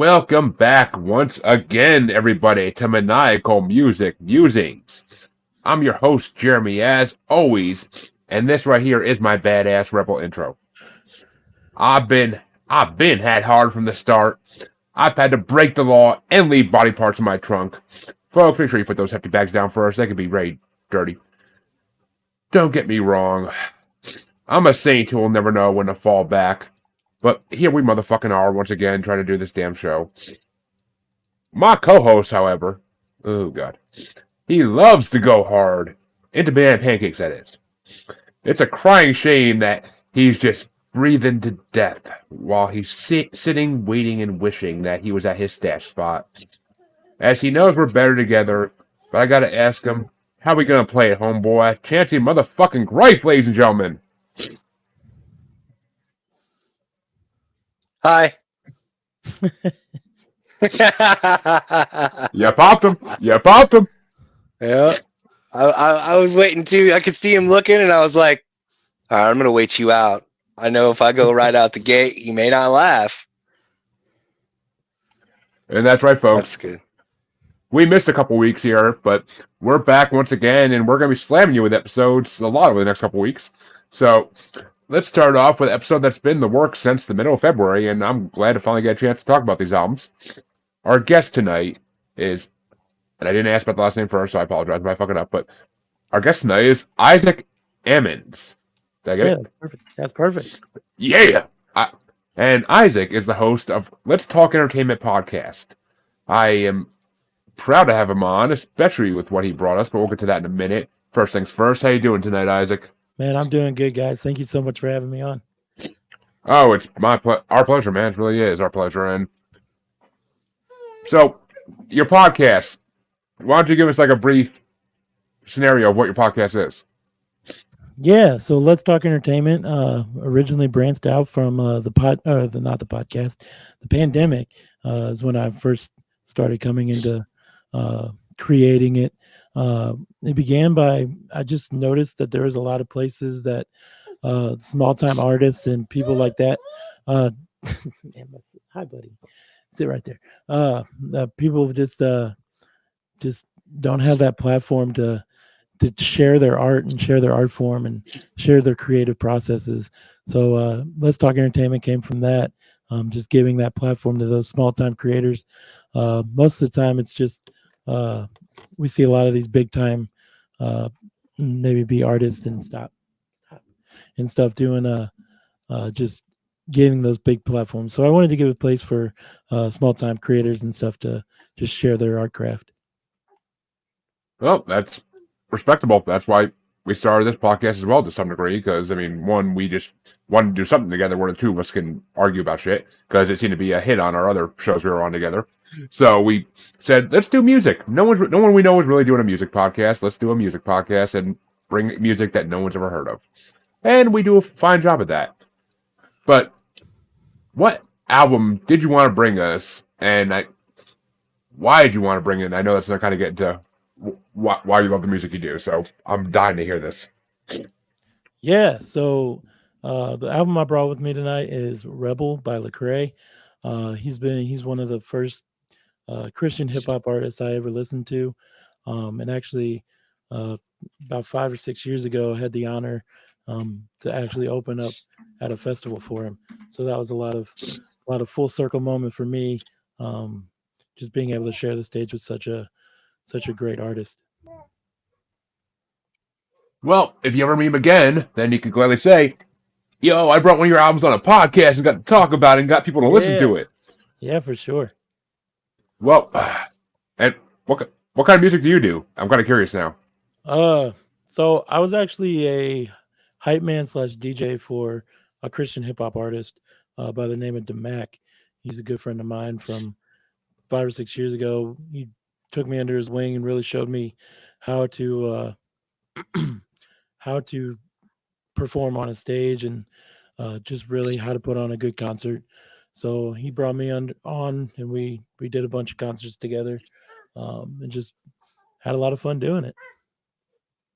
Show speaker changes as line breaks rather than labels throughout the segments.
Welcome back once again, everybody, to Maniacal Music Musings. I'm your host, Jeremy, as always, and this right here is my badass rebel intro. I've been had hard from the start. I've had to break the law and leave body parts in my trunk. Folks, make sure you put those hefty bags down first. They could be very dirty. Don't get me wrong. I'm a saint who will never know when to fall back. But here we motherfucking are once again trying to do this damn show. My co-host, however, oh god, he loves to go hard. Into banana pancakes, that is. It's a crying shame that he's just breathing to death while he's sitting, waiting, and wishing that he was at his stash spot. As he knows we're better together, but I gotta ask him, how we gonna play it, homeboy? Chancy motherfucking Gripe, ladies and gentlemen.
Hi.
You popped him. You popped him.
Yeah. I was waiting too. I could see him looking, and I was like, all right, I'm going to wait you out. I know if I go right out the gate, you may not laugh.
And that's right, folks.
That's good.
We missed a couple weeks here, but we're back once again, and we're going to be slamming you with episodes a lot over the next couple weeks. So let's start off with an episode that's been in the works since the middle of February, and I'm glad to finally get a chance to talk about these albums. Our guest tonight is, and I didn't ask about the last name first, so I apologize if I fuck it up, but our guest tonight is Isaac Ammons. Did I get it?
Perfect. That's perfect.
Yeah! And Isaac is the host of Let's Talk Entertainment podcast. I am proud to have him on, especially with what he brought us, but we'll get to that in a minute. First things first, how you doing tonight, Isaac?
Man, I'm doing good, guys. Thank you so much for having me on.
Oh, it's our pleasure, man. It really is our pleasure. And so, your podcast, why don't you give us like a brief scenario of what your podcast is?
Yeah, so Let's Talk Entertainment originally branched out from the pandemic is when I first started coming into creating it. It began by, I just noticed that there was a lot of places that small-time artists and people like that, hi buddy, sit right there. People just don't have that platform to share their art and share their art form and share their creative processes. So Let's Talk Entertainment came from that, just giving that platform to those small-time creators. Most of the time, it's just we see a lot of these big-time maybe be artists and stuff doing just getting those big platforms. So I wanted to give a place for small-time creators and stuff to just share their art craft.
Well, that's respectable. That's why we started this podcast as well to some degree, because, I mean, one, we just wanted to do something together where the two of us can argue about shit, because it seemed to be a hit on our other shows we were on together. So we said, let's do music. No one we know is really doing a music podcast. Let's do a music podcast and bring music that no one's ever heard of. And we do a fine job at that. But what album did you want to bring us, and why did you want to bring it? And I know that's not kind of getting to why you love the music you do, so I'm dying to hear this.
Yeah, so the album I brought with me tonight is Rebel by Lecrae. He's one of the first Christian hip hop artists I ever listened to, and actually about 5 or 6 years ago I had the honor to actually open up at a festival for him. So that was a lot of full circle moment for me, just being able to share the stage with such a great artist.
Well, if you ever meet him again, then you can gladly say, yo, I brought one of your albums on a podcast and got to talk about it and got people to listen to it.
Yeah, for sure.
Well, and what kind of music do you do? I'm kind of curious now.
So I was actually a hype man / DJ for a Christian hip hop artist by the name of DeMac. He's a good friend of mine from 5 or 6 years ago. He took me under his wing and really showed me how to perform on a stage and just really how to put on a good concert. So he brought me on and we did a bunch of concerts together and just had a lot of fun doing it.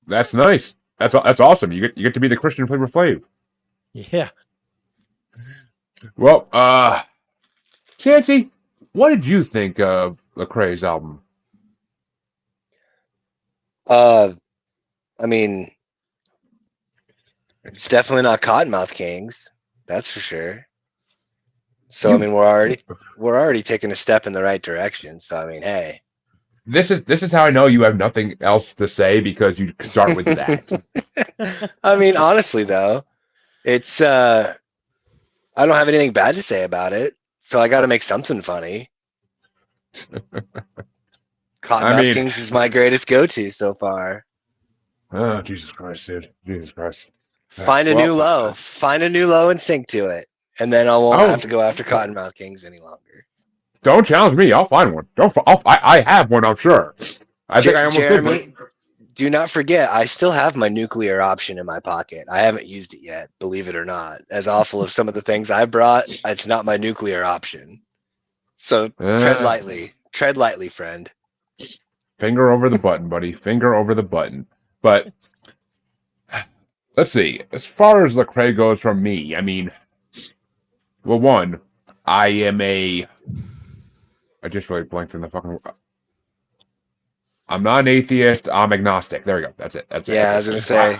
That's nice. That's awesome. You get to be the Christian Flavor Flav.
Yeah.
Well, Chancy, what did you think of Lecrae's album?
I mean, it's definitely not Cottonmouth Kings. That's for sure. So I mean, we're already taking a step in the right direction. So I mean, hey.
This is how I know you have nothing else to say, because you start with that.
I mean, honestly though, it's I don't have anything bad to say about it. So I got to make something funny.
I
Cottonmouth
mean,
Kings is my greatest go-to so far.
oh Jesus Christ, dude, Jesus Christ.
Find a new low. Find a new low and sync to it. And then I won't have to go after Cottonmouth Kings any longer.
Don't challenge me. I'll find one. I have one, I'm sure. I think I almost
Jeremy,
did.
do not forget, I still have my nuclear option in my pocket. I haven't used it yet, believe it or not. As awful as some of the things I brought, it's not my nuclear option. So tread lightly. Tread lightly, friend.
Finger over the button, buddy. Finger over the button. But let's see. As far as Lecrae goes from me, I mean, well, one, I just really blanked in the fucking. I'm not an atheist. I'm agnostic. There we go. That's it. That's it.
Yeah, I was gonna say.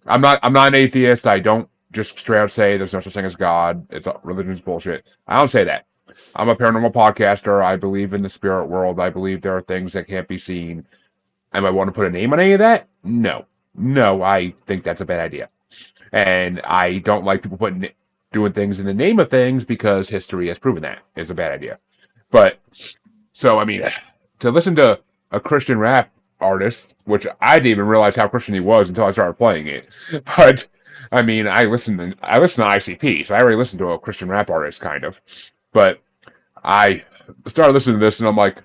I'm not an atheist. I don't just straight out say there's no such thing as God. It's religion's bullshit. I don't say that. I'm a paranormal podcaster. I believe in the spirit world. I believe there are things that can't be seen. Am I want to put a name on any of that? No. No, I think that's a bad idea. And I don't like people doing things in the name of things, because history has proven that is a bad idea. But, so, I mean, to listen to a Christian rap artist, which I didn't even realize how Christian he was until I started playing it. But, I mean, I listen to ICP, so I already listened to a Christian rap artist, kind of. But I started listening to this, and I'm like,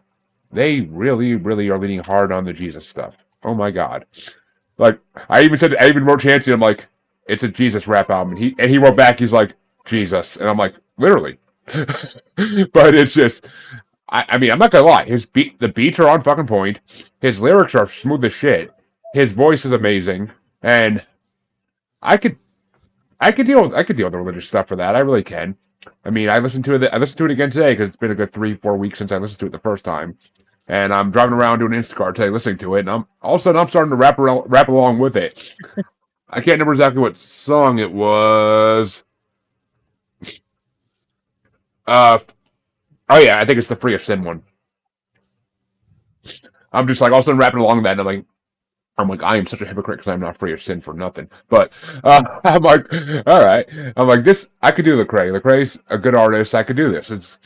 they really, really are leaning hard on the Jesus stuff. Oh my God. Like, I even wrote Chancy, I'm like, it's a Jesus rap album. And he wrote back, he's like, Jesus. And I'm like, literally. But it's just, I mean, I'm not gonna lie. The beats are on fucking point. His lyrics are smooth as shit. His voice is amazing. And I could deal with the religious stuff for that. I really can. I mean, I listened to it again today, because it's been a good 3-4 weeks since I listened to it the first time. And I'm driving around doing Instacart today, listening to it, and all of a sudden I'm starting to rap along with it. I can't remember exactly what song it was. Oh yeah, I think it's the Free of Sin one. I'm just like all of a sudden rapping along that, and I'm like, I am such a hypocrite because I'm not free of sin for nothing. But I'm like, all right. I'm like, this. I could do Lecrae. Lecrae's a good artist. I could do this.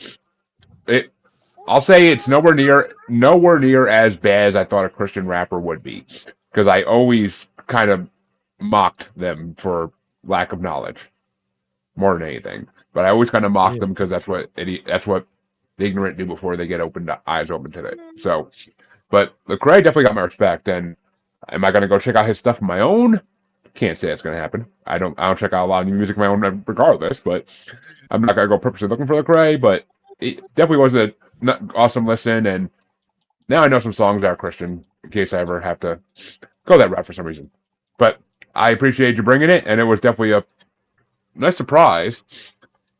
I'll say it's nowhere near as bad as I thought a Christian rapper would be, because I always kind of mocked them for lack of knowledge more than anything. But I always kind of mocked them, because that's what the ignorant do before they get eyes open to it. So, but Lecrae definitely got my respect. And am I going to go check out his stuff on my own? Can't say that's going to happen. I don't check out a lot of new music on my own regardless. But I'm not going to go purposely looking for Lecrae. But it definitely was a awesome listen, and now I know some songs that are Christian in case I ever have to go that route for some reason. But I appreciate you bringing it, and it was definitely a nice surprise.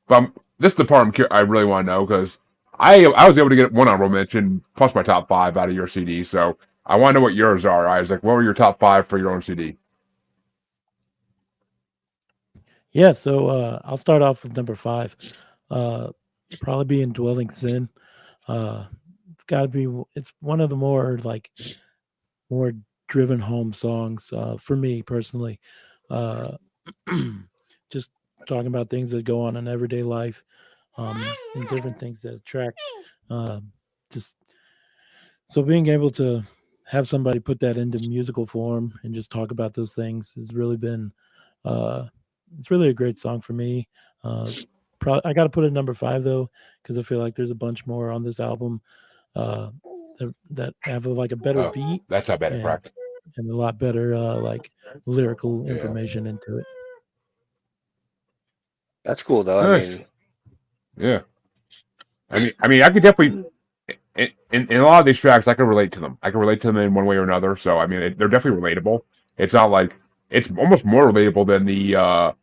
But this is the part I really want to know, because I was able to get one honorable mention plus my top 5 out of your CD. So I want to know what yours are, Isaac. What were your top 5 for your own CD?
Yeah, so I'll start off with number 5. Probably be Indwelling Sin. It's got to be. It's one of the more driven home songs for me personally. Just talking about things that go on in everyday life, and different things that attract. Just so being able to have somebody put that into musical form and just talk about those things has really been. It's really a great song for me. I got to put it at number 5 though, because I feel like there's a bunch more on this album that have a better beat.
That's how bad it cracked.
And a lot better lyrical information into it.
That's cool though.
Nice.
I mean,
yeah. I mean, I could definitely in a lot of these tracks, I can relate to them. I can relate to them in one way or another. So I mean, they're definitely relatable. It's not like it's almost more relatable than the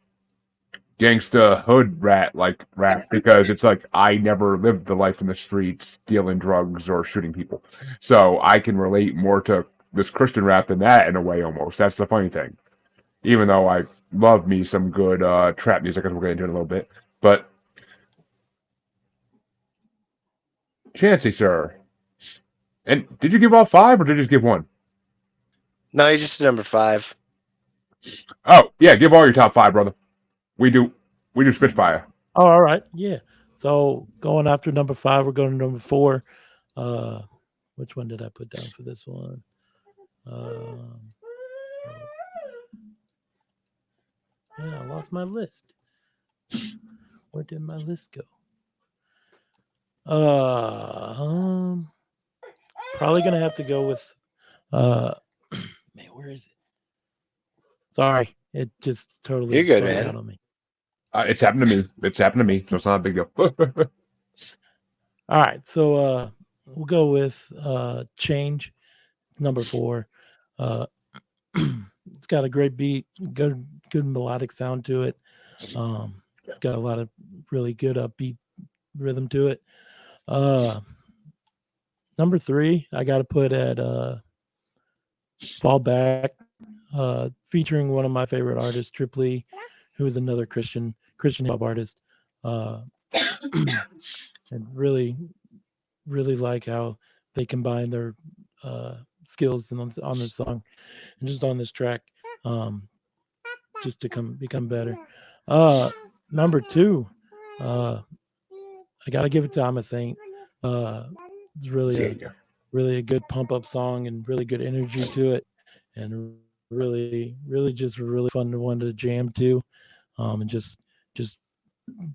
gangsta hood rat like rap because it's like I never lived the life in the streets dealing drugs or shooting people. So I can relate more to this Christian rap than that in a way almost. That's the funny thing. Even though I love me some good trap music, as we'll get into in a little bit. But Chancy, sir. And did you give all five or did you just give one?
No, he's just number 5.
Oh, yeah, give all your top five, brother. We do Spitfire.
Oh, all right. Yeah. So going after number 5, we're going to number 4. Which one did I put down for this one? Man, I lost my list. Where did my list go? Probably gonna have to go with man, where is it? Sorry, it just totally
You're good,
bugged
man.
out on me.
It's happened to me. It's happened to me, so it's not a big deal.
All right, so we'll go with Change, number 4. It's got a great beat, good melodic sound to it. It's got a lot of really good upbeat rhythm to it. Number 3, I got to put at Fall Back, featuring one of my favorite artists, Triply, who is another Christian hip hop artist. And really like how they combine their skills on this song and just on this track, just to become better. Number 2, I gotta give it to I'm a Saint. It's really a good pump up song and really good energy to it, and really just really fun one to jam to, and just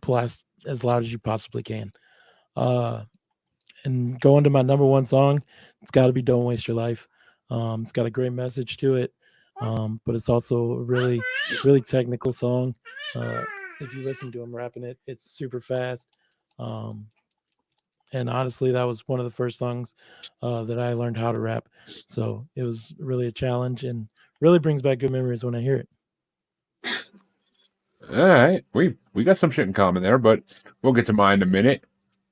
blast as loud as you possibly can. And going to my number 1 song, it's got to be "Don't Waste Your Life." It's got a great message to it, but it's also a really technical song. If you listen to him rapping it, it's super fast. And honestly, that was one of the first songs that I learned how to rap. So it was really a challenge and really brings back good memories when I hear it.
All right, we got some shit in common there, but we'll get to mine in a minute.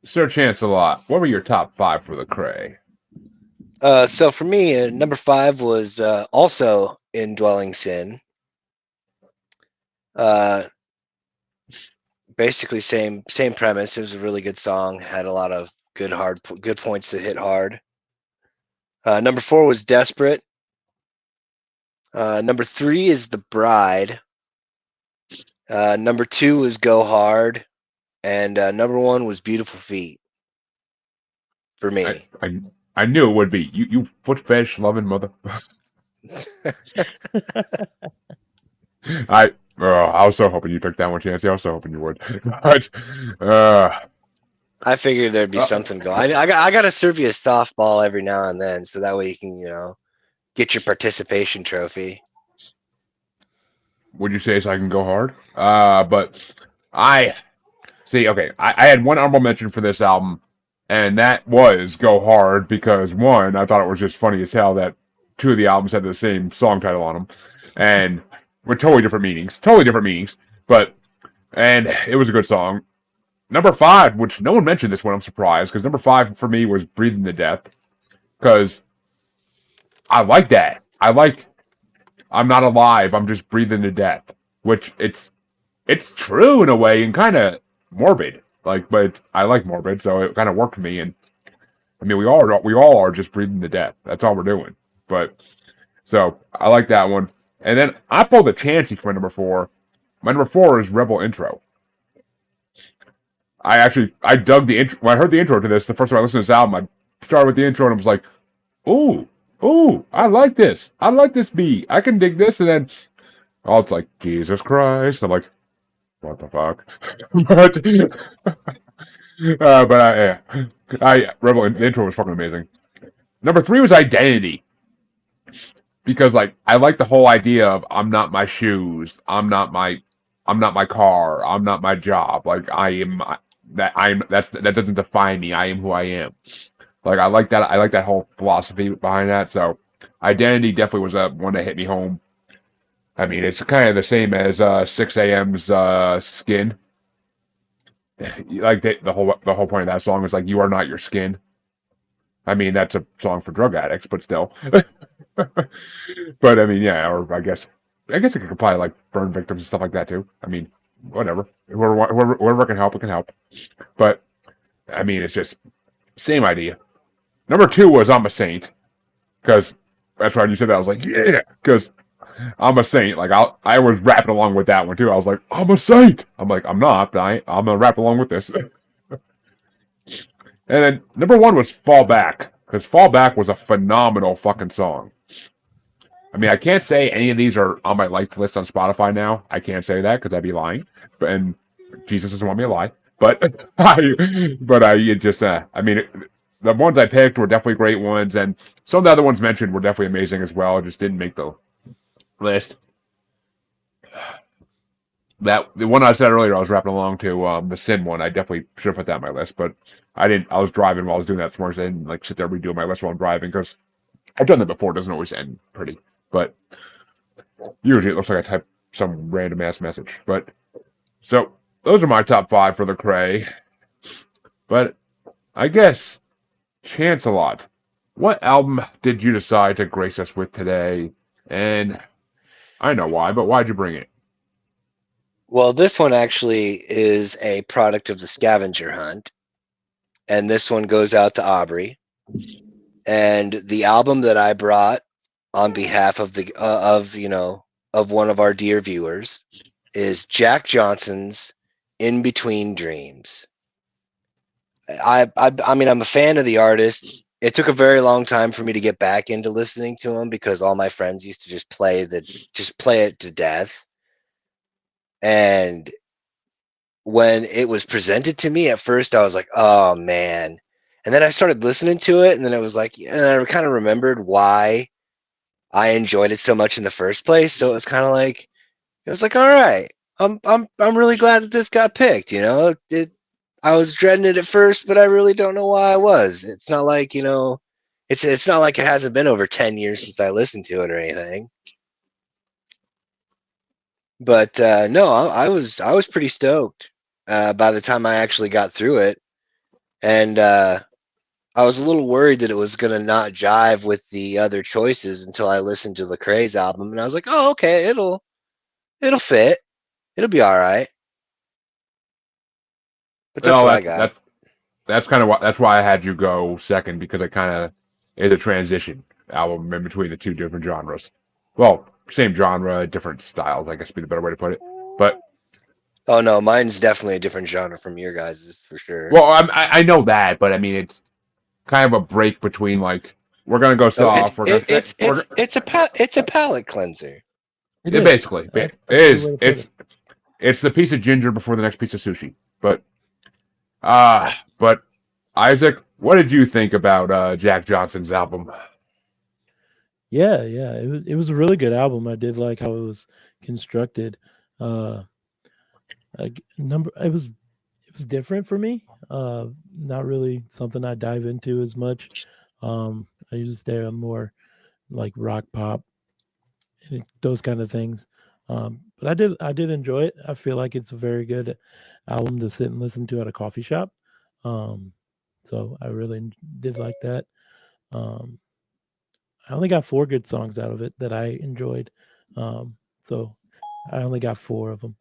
Sir Chance-a-Lot, what were your top five for the Cray?
So for me, number 5 was also Indwelling Sin. Basically same premise. It was a really good song. Had a lot of good points to hit hard. Number 4 was Desperate. Number 3 is The Bride. Number 2 was Go Hard, and number 1 was Beautiful Feet. For me,
I knew it would be you foot fetish loving mother. I was so hoping you picked that one, Chancy. I was so hoping you would. But
I figured there'd be something going. I got to serve you a softball every now and then, so that way you can get your participation trophy.
Would you say so I can go hard? But I see. Okay, I had one honorable mention for this album, and that was Go Hard because one, I thought it was just funny as hell that two of the albums had the same song title on them, and with totally different meanings. And it was a good song. Number 5, which no one mentioned this one, I'm surprised because number 5 for me was Breathing to Death because I like that. I'm not alive. I'm just breathing to death, which it's true in a way and kind of morbid. But I like morbid, so it kind of worked for me. And I mean, we all are just breathing to death. That's all we're doing. But so I like that one. And then I pulled a Chancy for my number 4. My number 4 is Rebel Intro. I dug the intro. When I heard the intro to this, the first time I listened to this album, I started with the intro and I was like, ooh, I like this. I like this beat. I can dig this. And then it's like, Jesus Christ. I'm like, what the fuck? but Rebel, the intro was fucking amazing. Number 3 was Identity. Because I like the whole idea of I'm not my shoes, I'm not my car, I'm not my job. That doesn't define me. I am who I am. I like that. I like that whole philosophy behind that. So, Identity definitely was one that hit me home. I mean, it's kind of the same as 6 a.m.'s Skin. Like the whole point of that song is like, you are not your skin. I mean, that's a song for drug addicts, but still. But I mean, yeah, or I guess it could apply to like burn victims and stuff like that too. I mean, whatever. Whoever can help, it can help. But I mean, it's just same idea. Number two was I'm a Saint, because that's right. You said that. I was like, yeah, because I'm a Saint. Like I was rapping along with that one too. I was like, I'm a Saint. I'm like, I'm not. But I'm gonna rap along with this. And then number one was Fall Back, because Fall Back was a phenomenal fucking song. I mean, I can't say any of these are on my liked list on Spotify now. I can't say that because I'd be lying, and Jesus doesn't want me to lie. But I mean, the ones I picked were definitely great ones, and some of the other ones mentioned were definitely amazing as well. Just didn't make the list. That the one I said earlier, I was rapping along to the Sin one. I definitely should have put that on my list, but I didn't. I was driving while I was doing that this morning, so I didn't like sit there redoing my list while I'm driving because I've done that before. It doesn't always end pretty, but usually it looks like I type some random ass message. But so those are my top five for the Cray. But I guess Chance-a-Lot, what album did you decide to grace us with today? And I know why, but why'd you bring it?
Well, this one actually is a product of the scavenger hunt, and this one goes out to Aubrey. And the album that I brought on behalf of the of one of our dear viewers is Jack Johnson's In Between Dreams. I mean, I'm a fan of the artist. It took a very long time for me to get back into listening to him because all my friends used to just play it to death. And when it was presented to me at first, I was like, oh man. And then I started listening to it, and then it was like, and I kind of remembered why I enjoyed it so much in the first place. So it was kind of like, it was like, all right, I'm really glad that this got picked. I was dreading it at first, but I really don't know why I was. It's not like it's not like it hasn't been over 10 years since I listened to it or anything. But no, I was pretty stoked by the time I actually got through it, and I was a little worried that it was gonna not jive with the other choices until I listened to Lecrae's album, and I was like, oh, okay, it'll fit, it'll be all right. But that's
Well,
what I got.
that's kind of that's why I had you go second, because it kind of is a transition album in between the two different genres. Well, same genre, different styles, I guess would be the better way to put it. But
Oh no, mine's definitely a different genre from your guys's for sure.
well, I know that, but I mean it's kind of a break between like we're gonna go
Oh, it,
soft, we're gonna
it
say
it's a palate cleanser.
It
it
is.
basically it
That's a good
is
way to put it.
it's the piece of ginger before the next piece of sushi. But Isaac, what did you think about Jack Johnson's album?
Yeah, yeah. It was a really good album. I did like how it was constructed. Uh number it was different for me. Not really something I dive into as much. I usually stay on more like rock pop and those kind of things. But I did enjoy it. I feel like it's a very good album to sit and listen to at a coffee shop. Um, so I really did like that. Um, I only got four good songs out of it that I enjoyed. So I only got four of them.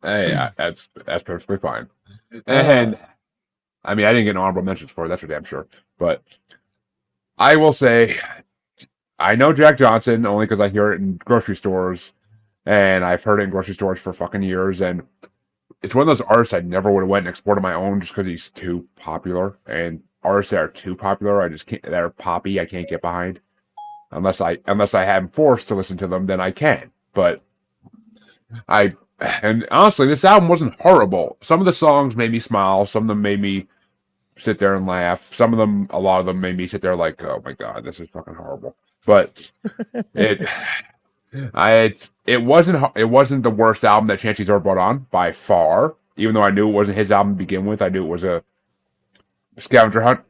Hey, that's perfectly fine.
Uh,
And I mean, I didn't get no honorable mentions for it, that's for damn sure. But I will say, I know Jack Johnson only because I hear it in grocery stores, and I've heard it in grocery stores for fucking years. And it's one of those artists I never would have went and exported my own just because he's too popular. And artists that are too popular, I just can't. That are poppy, I can't get behind unless I have them forced to listen to them. Then I can. But I and honestly, this album wasn't horrible. Some of the songs made me smile. Some of them made me sit there and laugh. Some of them, a lot of them, made me sit there like, "Oh my god, this is fucking horrible." But it, it wasn't the worst album that Chancy's ever brought on by far. Even though I knew it wasn't his album to begin with, I knew it was a scavenger hunt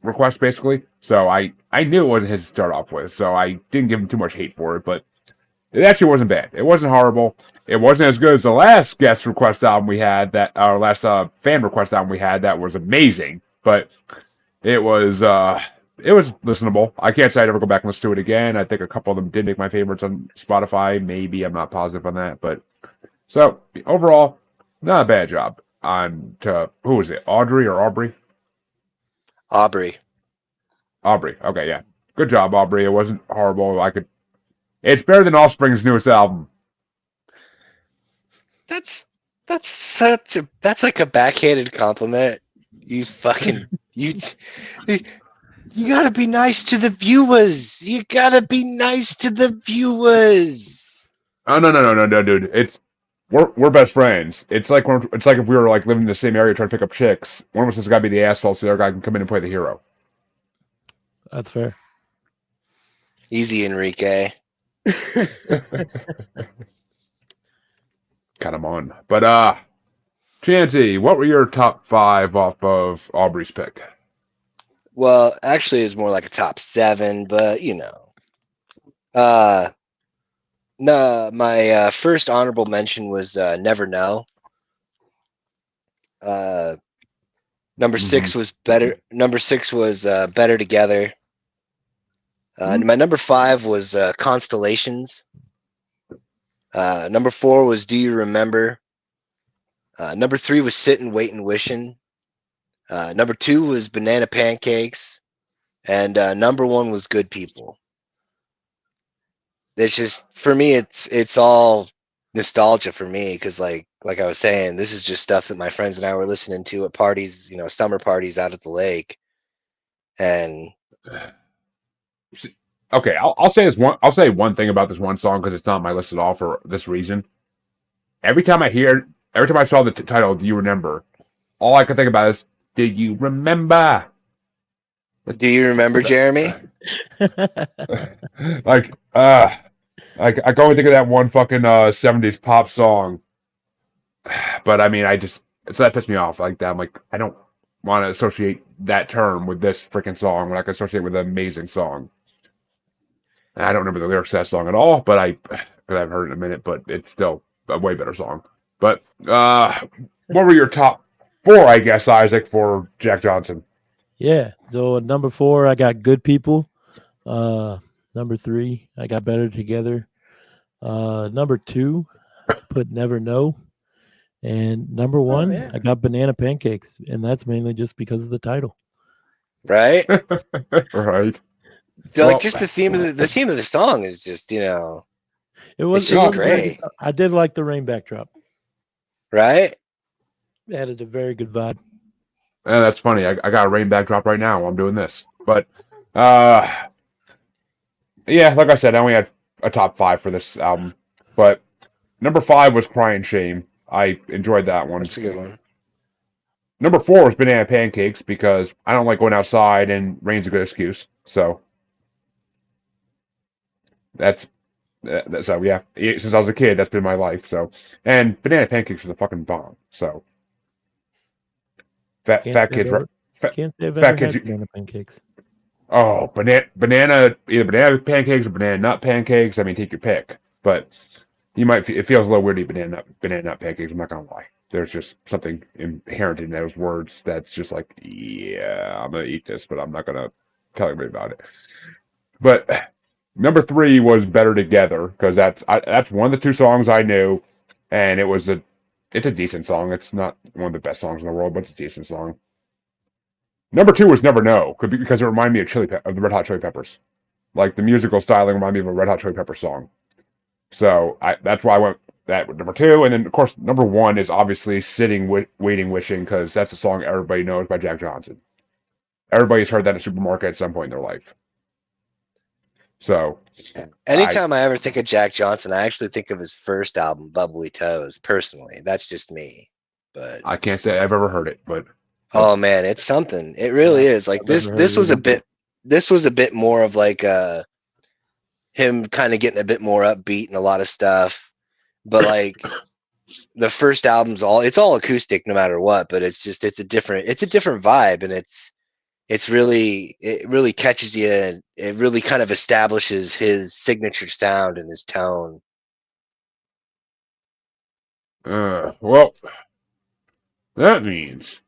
request basically. So I knew it wasn't his to start off with. So I didn't give him too much hate for it. But It actually wasn't bad. It wasn't horrible. It wasn't as good as the last guest request album we had. That our last fan request album we had. That was amazing. But it was listenable. I can't say I'd ever go back and listen to it again. I think a couple of them did make my favorites on Spotify. Maybe I'm not positive on that, but so overall, not a bad job. On to who was it? Audrey or Aubrey?
Aubrey.
Aubrey. Okay, yeah. Good job, Aubrey. It wasn't horrible. It's better than Offspring's newest album.
That's that's like a backhanded compliment. You fucking you gotta be nice to the viewers. You gotta be nice to the viewers.
Oh no, dude. We're best friends. It's like if we were like living in the same area trying to pick up chicks. One of us has got to be the asshole, so the other guy can come in and play the hero.
That's fair.
Easy, Enrique.
Got him on. But Chancy, what were your top 5 off of Aubrey's pick?
Well, actually, it's more like a top 7, but you know. No, my first honorable mention was Never Know. Number 6 was better. Number 6 was Better Together. My number 5 was Constellations. Number 4 was Do You Remember? Number 3 was Sittin', Waitin', Wishin'. Number 2 was Banana Pancakes. And number 1 was Good People. It's just, for me, it's all nostalgia for me, because like I was saying, this is just stuff that my friends and I were listening to at parties, you know, summer parties out at the lake. And
okay, I'll say this one. I'll say one thing about this one song because it's not on my list at all for this reason. Every time I saw the title, "Do You Remember?" all I could think about is, "Do you remember?"
do you remember, Jeremy?
like, I can only think of that one fucking 70s pop song. But I mean, so that pissed me off like that. I'm like, I don't want to associate that term with this freaking song when I can associate it with an amazing song. I don't remember the lyrics to that song at all, but I haven't heard it in a minute, but it's still a way better song. But what were your top 4, I guess, Isaac, for Jack Johnson?
Yeah. So at number 4, I got Good People. Number 3, I got Better Together. Number 2, put Never Know. And number 1, I got Banana Pancakes. And that's mainly just because of the title.
Right?
Right.
So, like, just the theme of the song is just, you know,
it was
great.
I did like the rain backdrop.
Right?
It added a very good vibe.
Yeah, that's funny. I got a rain backdrop right now while I'm doing this. But yeah, like I said, I only had a top 5 for this album. But number 5 was Crying Shame. I enjoyed that one.
That's a good one.
Number 4 was Banana Pancakes because I don't like going outside and rain's a good excuse. So that's so yeah. Since I was a kid, that's been my life. So and Banana Pancakes are the fucking bomb. So fat kids,
Can't say I've
fat
ever
kids.
had banana pancakes.
Oh, banana, either banana pancakes or banana nut pancakes. I mean, take your pick. But it feels a little weird to eat banana nut pancakes. I'm not gonna lie. There's just something inherent in those words that's just like, yeah, I'm gonna eat this, but I'm not gonna tell anybody about it. But number 3 was Better Together because that's one of the 2 songs I knew, and it's a decent song. It's not one of the best songs in the world, but it's a decent song. Number 2 was Never Know because it reminded me of the Red Hot Chili Peppers. Like the musical styling reminded me of a Red Hot Chili Pepper song. So that's why I went that with number 2, and then of course number 1 is obviously Sitting, Waiting, Wishing because that's a song everybody knows by Jack Johnson. Everybody's heard that in a supermarket at some point in their life. So
anytime I ever think of Jack Johnson, I actually think of his first album, Bubbly Toes. Personally, that's just me. But
I can't say I've ever heard it, but
oh man, it's something. It really is. Like this was a bit more of like him kind of getting a bit more upbeat and a lot of stuff. But like the first album's it's all acoustic no matter what, but it's a different vibe, and it really catches you, and it really kind of establishes his signature sound and his tone.
Well, that means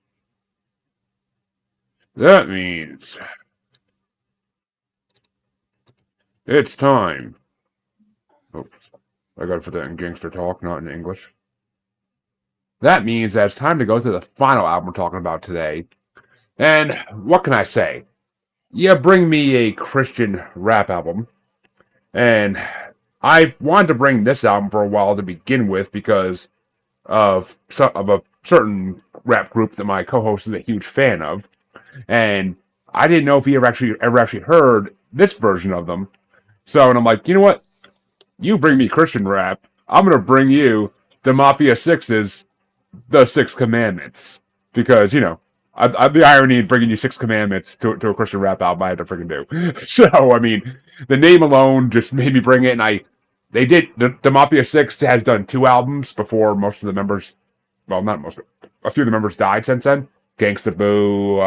that means it's time. Oops, I gotta put that in gangster talk, not in English. That means that it's time to go to the final album we're talking about today. And what can I say? You bring me a Christian rap album, and I've wanted to bring this album for a while to begin with because of a certain rap group that my co-host is a huge fan of, and I didn't know if he ever actually heard this version of them. So, and I'm like, you know what? You bring me Christian rap, I'm gonna bring you the Mafia Six's The Six Commandments because the irony of bringing you Six Commandments to a Christian rap album I had to freaking do. So I mean, the name alone just made me bring it, and they did the Mafia Six has done 2 albums before most of the members, well, not most, a few of the members died since then. Gangsta Boo,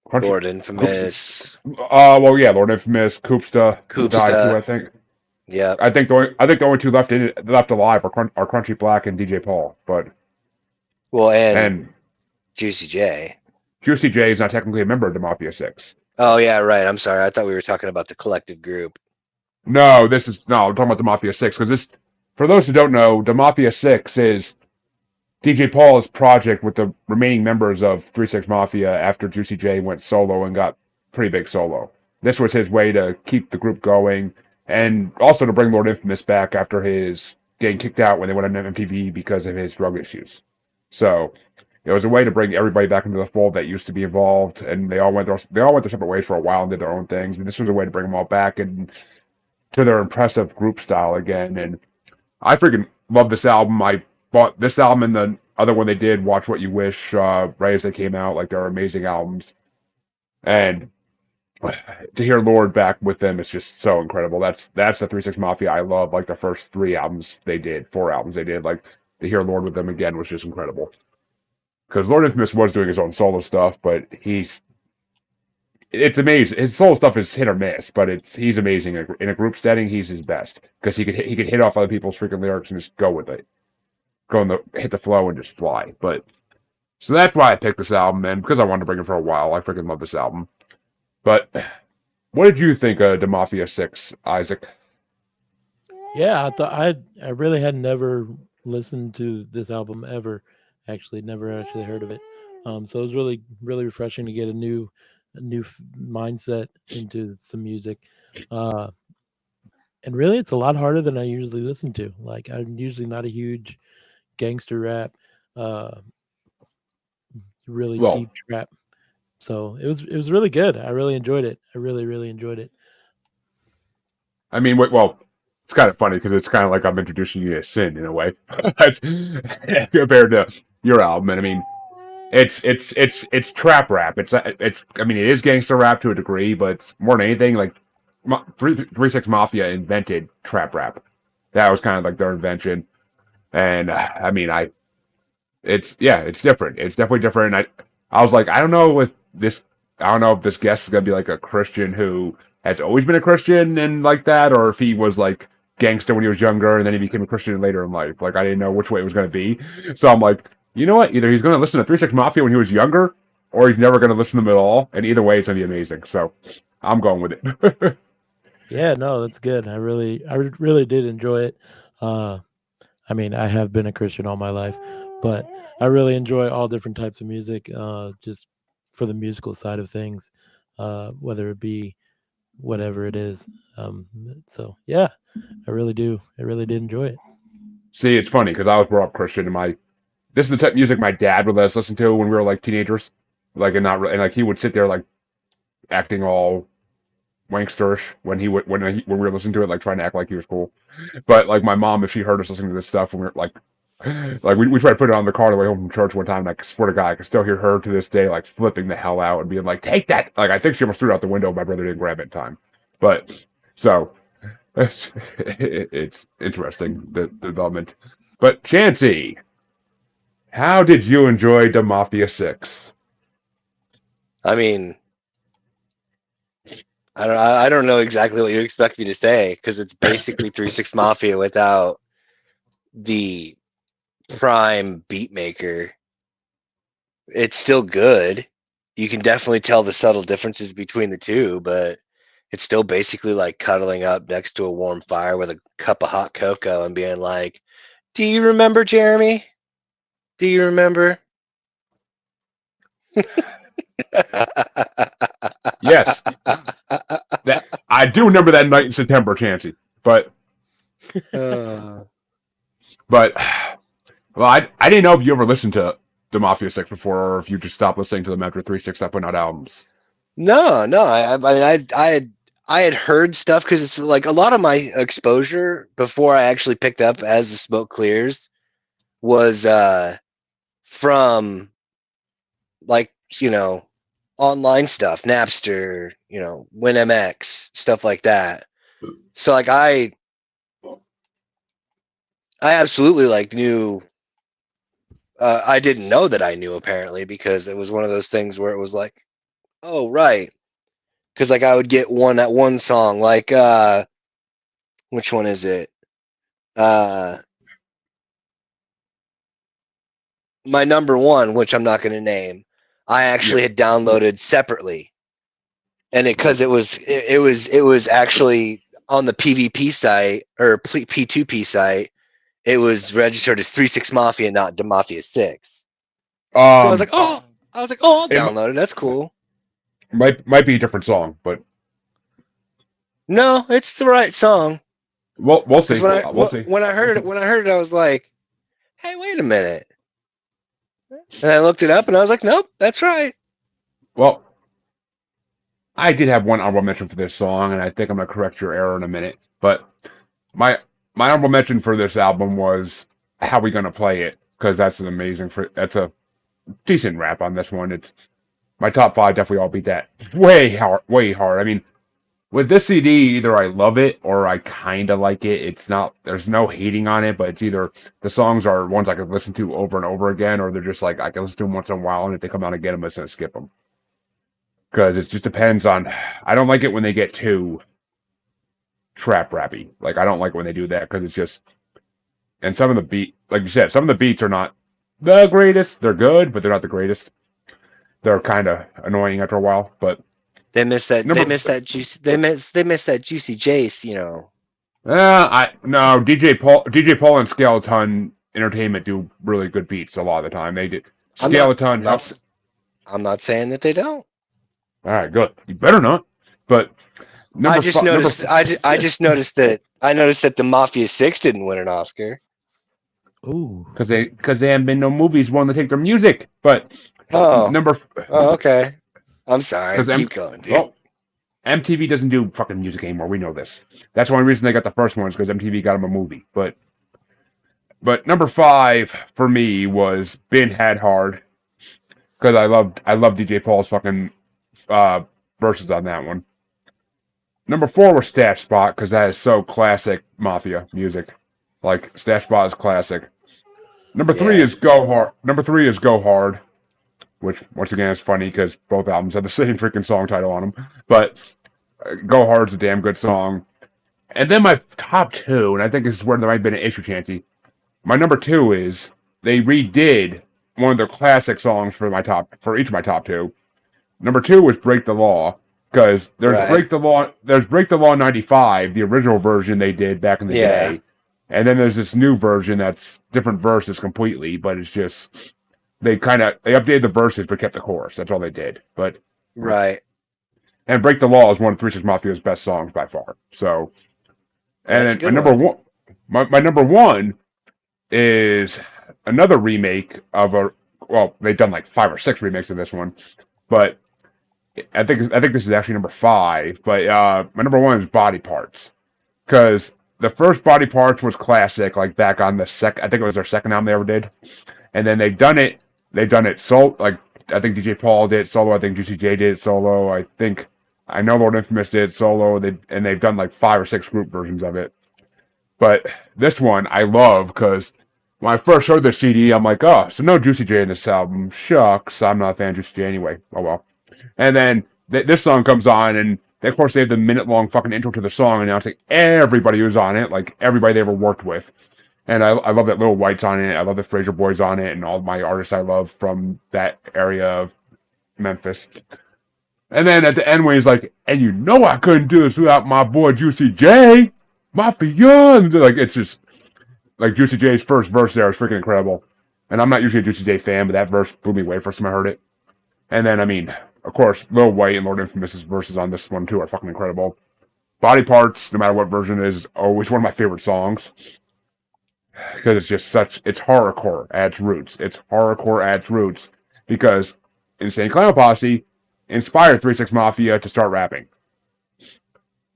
Crunchy,
Lord
Coops,
Infamous,
well, yeah, Lord Infamous, Koopsta died too,
Koopsta.
I think.
Yep.
I think the only two left alive are Crunchy Black and DJ Paul, but
Well, and
and
Juicy J.
Juicy J is not technically a member of the Mafia Six.
Oh yeah, right. I'm sorry. I thought we were talking about the collective group.
No, I'm talking about the Mafia Six because this, for those who don't know, the Mafia Six is DJ Paul's project with the remaining members of 3 6 Mafia after Juicy J went solo and got pretty big solo. This was his way to keep the group going and also to bring Lord Infamous back after his getting kicked out when they went on MTV because of his drug issues. So it was a way to bring everybody back into the fold that used to be involved, and they all went their separate ways for a while and did their own things. And this was a way to bring them all back and to their impressive group style again. And I freaking love this album. I bought this album and the other one they did, Watch What You Wish, right as they came out. Like, they're amazing albums. And to hear Lord back with them is just so incredible. That's the 3 6 Mafia I love. Like, the first 3 albums they did, 4 albums they did. Like, to hear Lord with them again was just incredible. Because Lord Infamous was doing his own solo stuff, but it's amazing. His solo stuff is hit or miss, but he's amazing in a group setting. He's his best because he could hit off other people's freaking lyrics and just go with it, hit the flow and just fly. But so that's why I picked this album, and because I wanted to bring it for a while, I freaking love this album. But what did you think of the Mafia Six, Isaac?
Yeah, I thought I really had never listened to this album ever. Actually, never actually heard of it. So it was really refreshing to get a new mindset into some music. Uh, and really, it's a lot harder than I usually listen to. Like, I'm usually not a huge gangster rap, uh, really
Well,
deep trap. So it was really good. I really enjoyed it. I really enjoyed it.
I mean, well, it's kind of funny because it's kind of like I'm introducing you to sin in a way, compared to your album. And I mean, it's trap rap. I mean, it is gangster rap to a degree, but more than anything, like 3 6 Mafia invented trap rap. That was kind of like their invention. And I mean, it's different. It's definitely different. I was like, I don't know if this guest is gonna be like a Christian who has always been a Christian and like that, or if he was like gangster when he was younger and then he became a Christian later in life. Like, I didn't know which way it was gonna be. So I'm like, you know what? Either he's gonna listen to 3 6 Mafia when he was younger, or he's never gonna listen to them at all. And either way, it's gonna be amazing. So I'm going with it.
Yeah, no, that's good. I really did enjoy it. Uh, I mean, I have been a Christian all my life, but I really enjoy all different types of music, just for the musical side of things, whether it be whatever it is. So yeah, I really do. I really did enjoy it.
See, it's funny because I was brought up Christian, and my this is the type of music my dad would let us listen to when we were like teenagers, like and like he would sit there like acting all wangsterish when we were listening to it, like trying to act like he was cool. But like my mom, if she heard us listening to this stuff, when we were like we tried to put it on the car on the way home from church one time, and I swear to God, I can still hear her to this day, like flipping the hell out and being like, "Take that!" Like, I think she almost threw it out the window. My brother didn't grab it in time. But so it's interesting, the development. But Chancy, how did you enjoy the Mafia Six?
I mean, I don't know exactly what you expect me to say because it's basically 3 6 Mafia without the prime beat maker. It's still good. You can definitely tell the subtle differences between the two, but it's still basically like cuddling up next to a warm fire with a cup of hot cocoa and being like, "Do you remember, Jeremy? Do you remember?"
Yes, that I do remember that night in September, Chancy. But
Uh,
well, I didn't know if you ever listened to the Mafia Six before, or if you just stopped listening to them after 3 6 stopped putting out albums.
no, no. I mean, I had heard stuff because it's like a lot of my exposure before I actually picked up As the Smoke Clears was from like online stuff, Napster, WinMX, stuff like that. So like I absolutely like knew. I didn't know that I knew apparently because it was one of those things where it was like, oh right, because like I would get that one song like which one is it? My number one, which I'm not going to name, I actually had downloaded separately, and it was actually on the PvP site or P2P site. It was registered as 3-6 Mafia, not the Mafia 6. So I was like, oh, I'll download it. That's cool.
Might be a different song, but
No, it's the right song.
we'll see.
When
We'll see.
when I heard it, I was like, hey, wait a minute. And I looked it up, and I was like, nope, that's right.
Well, I did have one honorable mention for this song, and I think I'm gonna correct your error in a minute. But my honorable mention for this album was "How We Gonna Play It" because that's that's a decent rap on this one. It's my top five definitely all beat that way hard, way hard. I mean, with this CD, either I love it or I kind of like it. It's not, there's no hating on it, but it's either the songs are ones I could listen to over and over again, or they're just like I can listen to them once in a while, and if they come out again, I'm just gonna skip them because it just depends on. I don't like it when they get too trap rappy. Like I don't like when they do that because it's just, and some of the beat, like you said, some of the beats are not the greatest. They're good, but they're not the greatest. They're kind of annoying after a while, but
They missed that.
number
They missed that juicy. They missed that juicy Jace.
no DJ Paul and Skeleton Entertainment do really good beats a lot of the time. They did Skeleton.
I'm not saying that they don't.
All right, good. You better not. But
I just noticed that the Mafia 6 didn't win an Oscar.
Ooh.
because they haven't been no movies wanting to take their music. But
Oh, okay. I'm sorry.
because
Keep going, dude.
well, MTV doesn't do fucking music anymore. We know this. That's one reason they got the first one is because MTV got them a movie. But number five for me was Been Had Hard because I loved DJ Paul's fucking verses on that one. Number four was Stash Spot because that is so classic Mafia music. Like Stash Spot is classic. Number three is Go Hard. Number three is Go Hard, which once again is funny because both albums have the same freaking song title on them. But Go Hard's a damn good song. And then my top two, and I think this is where there might have been an issue, Chancy. My number two is they redid one of their classic songs for each of my top two. Number two was Break the Law because there's Break the Law 95, the original version they did back in the day. And then there's this new version that's different verses completely, but it's just they updated the verses but kept the chorus. That's all they did. But
right.
And Break the Law is one of 3 6 Mafia's best songs by far. So, and then my number one is another remake of they've done like 5 or 6 remakes of this one, but I think this is actually number 5. But my number one is Body Parts because the first Body Parts was classic, like back on the I think it was their second album they ever did, and then they've done it so like I think DJ Paul did it solo, I think Juicy J did it solo, I know Lord Infamous did it solo, and they've done like 5 or 6 group versions of it. But this one I love because when I first heard the CD, I'm like, oh, so no Juicy J in this album. Shucks, I'm not a fan of Juicy J anyway. Oh well. And then this song comes on, and of course they have the minute-long fucking intro to the song, announcing everybody who's on it, like everybody they ever worked with. And I love that Lil White's on it. I love the Fraser Boys on it, and all my artists I love from that area of Memphis. And then at the end, when he's like, "And you know I couldn't do this without my boy Juicy J, Mafia," and like it's just like Juicy J's first verse there is freaking incredible. And I'm not usually a Juicy J fan, but that verse blew me away first time I heard it. And then I mean, of course, Lil White and Lord Infamous's verses on this one too are fucking incredible. Body Parts, no matter what version it is, always one of my favorite songs. Because it's just it's horrorcore at its roots. It's horrorcore at its roots because Insane Clown Posse inspired 3-6 Mafia to start rapping.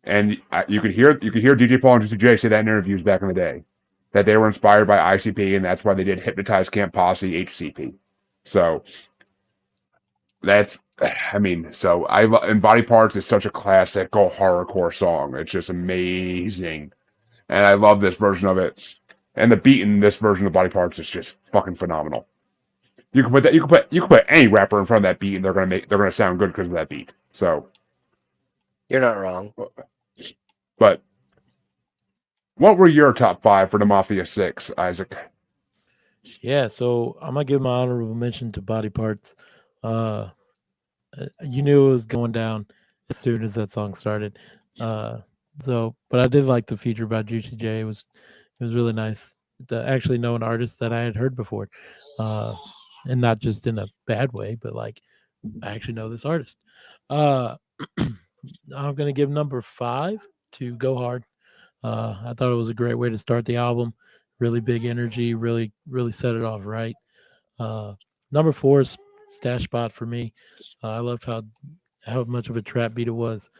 And you could hear DJ Paul and Juicy J say that in interviews back in the day, that they were inspired by ICP, and that's why they did Hypnotize Camp Posse, HCP. So that's, I mean, so and Body Parts is such a classic horrorcore song. It's just amazing, and I love this version of it. And the beat in this version of Body Parts is just fucking phenomenal. You can put any rapper in front of that beat, and they're gonna sound good because of that beat. So
you're not wrong.
But what were your top 5 for the Mafia 6, Isaac?
Yeah, so I'm gonna give my honorable mention to Body Parts. You knew it was going down as soon as that song started. But I did like the feature by Juicy J. It was really nice to actually know an artist that I had heard before, and not just in a bad way, but like I actually know this artist. I'm gonna give number 5 to Go Hard. I thought it was a great way to start the album. Really big energy, really set it off right. Number 4 is Stash Spot for me. I loved how much of a trap beat it was,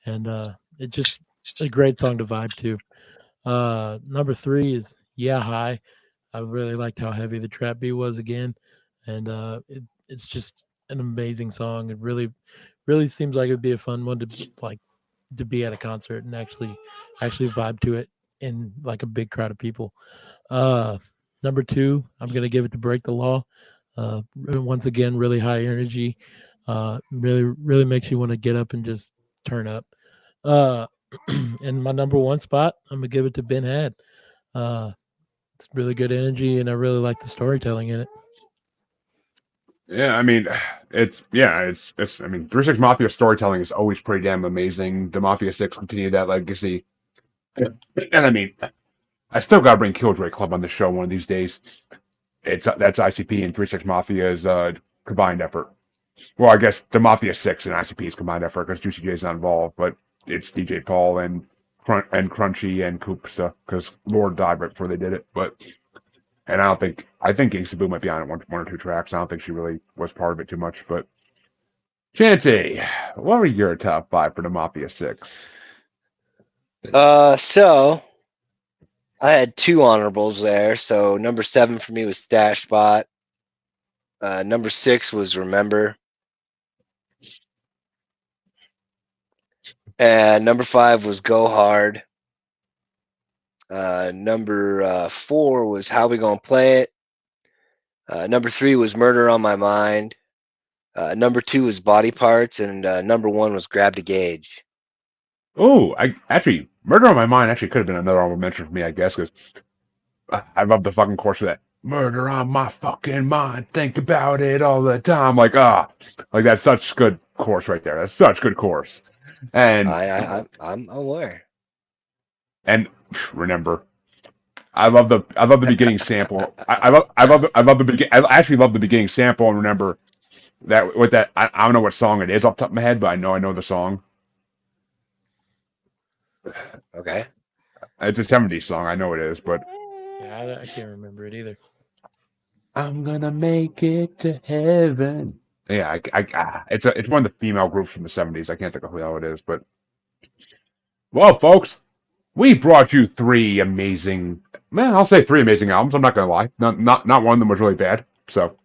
and it just a great song to vibe to. Number 3 is Yeah High. I really liked how heavy the trap beat was again, and it's just an amazing song. It really seems like it'd be a fun one to be at a concert and actually vibe to it in like a big crowd of people. Number 2, I'm gonna give it to Break the Law. Once again, really high energy. Really makes you want to get up and just turn up. And my number 1 spot, I'm gonna give it to Ben Had. It's really good energy, and I really like the storytelling in it.
Yeah, I mean, it's I mean, 3-6 Mafia storytelling is always pretty damn amazing. The Mafia 6 continued that legacy, and I mean, I still gotta bring Killjoy Club on the show one of these days. That's ICP and 3-6 Mafia's combined effort. Well, I guess the Mafia 6 and ICP's combined effort because Juicy J's not involved, but it's DJ Paul and Crunchy and Koopsta because Lord died right before they did it. And I think Gangsta Boo might be on it one or two tracks. I don't think she really was part of it too much. But Chancy, what were your top 5 for the Mafia 6?
So I had 2 honorables there. So number 7 for me was Stash Spot. Number 6 was Remember. And number 5 was Go Hard. Number 4 was How We Gonna Play It. Number 3 was Murder on My Mind. Number 2 was Body Parts, and number 1 was Grab to Gauge.
Oh, Murder on My Mind actually could have been another honorable mention for me, I guess, because I love the fucking chorus of that. Murder on my fucking mind, think about it all the time. Like that's such good chorus right there. That's such good chorus. And
I'm aware.
And Remember, I love the beginning sample. I actually love the beginning sample and Remember that with that. I don't know what song it is off the top of my head, but I know the song.
Okay.
It's a 70s song. I know it is, but
yeah, I can't remember it either.
I'm gonna make it to heaven. Yeah, it's one of the female groups from the 70s. I can't think of who the hell it is, but well, folks, we brought you 3 amazing. Man, I'll say 3 amazing albums. I'm not gonna lie. Not one of them was really bad. So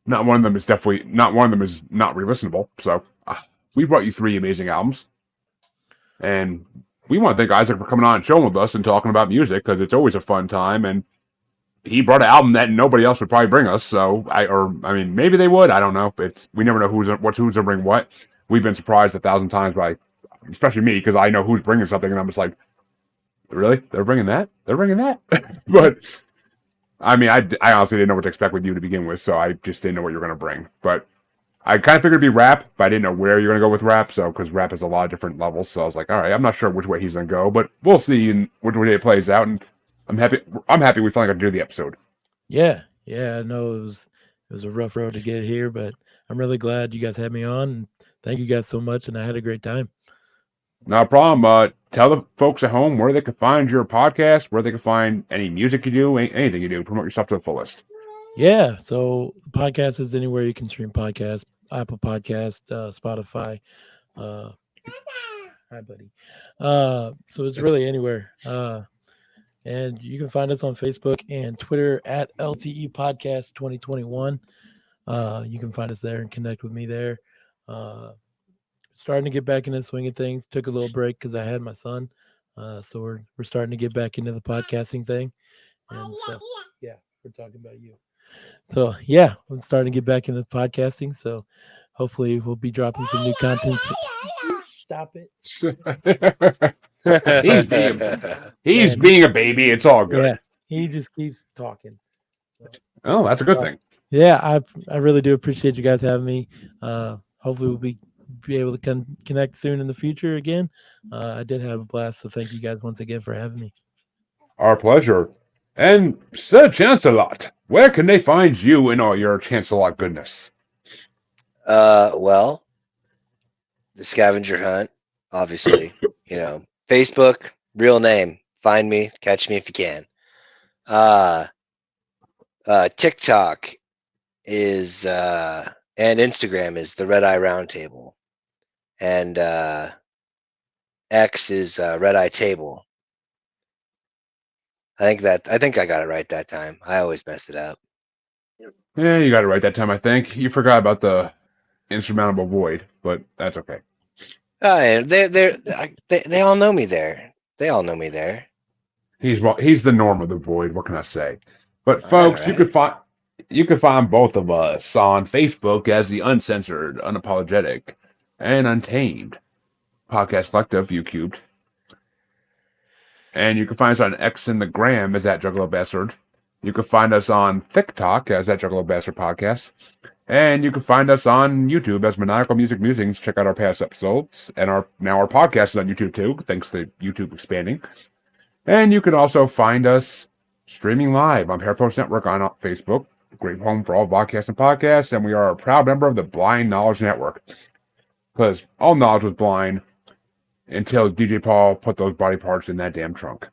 not one of them is not re-listenable. So we brought you 3 amazing albums, and we want to thank Isaac for coming on and chilling with us and talking about music because it's always a fun time. And he brought an album that nobody else would probably bring us. So I mean, maybe they would. I don't know. We never know who's gonna bring what. We've been surprised 1,000 times by, especially me, because I know who's bringing something, and I'm just like, Really? They're bringing that? They're bringing that? But I mean, I honestly didn't know what to expect with you to begin with, so I just didn't know what you were going to bring. But I kind of figured it'd be rap, but I didn't know where you're going to go with rap. So because rap has a lot of different levels, so I was like, all right, I'm not sure which way he's going to go, but we'll see which way it plays out. And I'm happy. I'm happy we finally got to do the episode.
Yeah, yeah. I know it was a rough road to get here, but I'm really glad you guys had me on. And thank you guys so much, and I had a great time.
No problem. Tell the folks at home where they can find your podcast, where they can find any music you do, anything you do. Promote yourself to the fullest.
Yeah, so the podcast is anywhere you can stream podcasts, Apple Podcast, Spotify. Uh, hi, buddy. So it's really anywhere. And you can find us on Facebook and Twitter at LTE Podcast 2021. You can find us there and connect with me there. Starting to get back into the swing of things. Took a little break because I had my son. So we're starting to get back into the podcasting thing. And so, yeah, we're talking about you. So yeah, I'm starting to get back into podcasting. So hopefully we'll be dropping some new content. Stop it.
he's being a baby. It's all good.
Yeah, he just keeps talking. So,
oh, that's a good thing.
Yeah, I really do appreciate you guys having me. Hopefully we'll be able to connect soon in the future again. I did have a blast, so thank you guys once again for having me.
Our pleasure. And Sir Chancelot, where can they find you in all your Chancelot goodness?
Well, the scavenger hunt, obviously. Facebook, real name. Find me, catch me if you can. TikTok is and Instagram is the Red Eye Roundtable, and X is Red Eye Table. I think I got it right that time. I always messed it up.
Yeah, you got it right that time, I think. You forgot about the insurmountable void, but that's okay.
They all know me there. They all know me there.
He's the norm of the void. What can I say? But folks,
right.
you can find both of us on Facebook as the Uncensored, Unapologetic, and Untamed Podcast Collective, UCubed. And you can find us on X and the Gram as that Juggalo Bastard. You can find us on TikTok as that Juggalo Bastard Podcast. And you can find us on YouTube as Maniacal Music Musings. Check out our past episodes. And our podcast is on YouTube too, thanks to YouTube expanding. And you can also find us streaming live on Parapost Network on Facebook. Great home for all vodcasts and podcasts. And we are a proud member of the Blind Knowledge Network. Because all knowledge was blind until DJ Paul put those body parts in that damn trunk.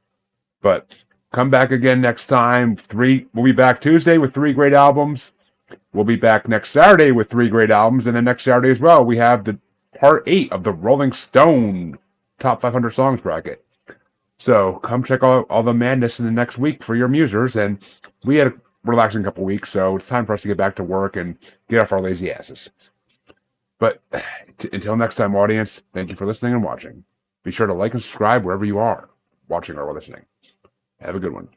But come back again next time. We'll be back Tuesday with 3 great albums. We'll be back next Saturday with 3 great albums. And then next Saturday as well, we have the part 8 of the Rolling Stone Top 500 Songs bracket. So come check out all the madness in the next week for your musers. And we had a relaxing couple weeks, so it's time for us to get back to work and get off our lazy asses. But until next time, audience, thank you for listening and watching. Be sure to like and subscribe wherever you are watching or listening. Have a good one.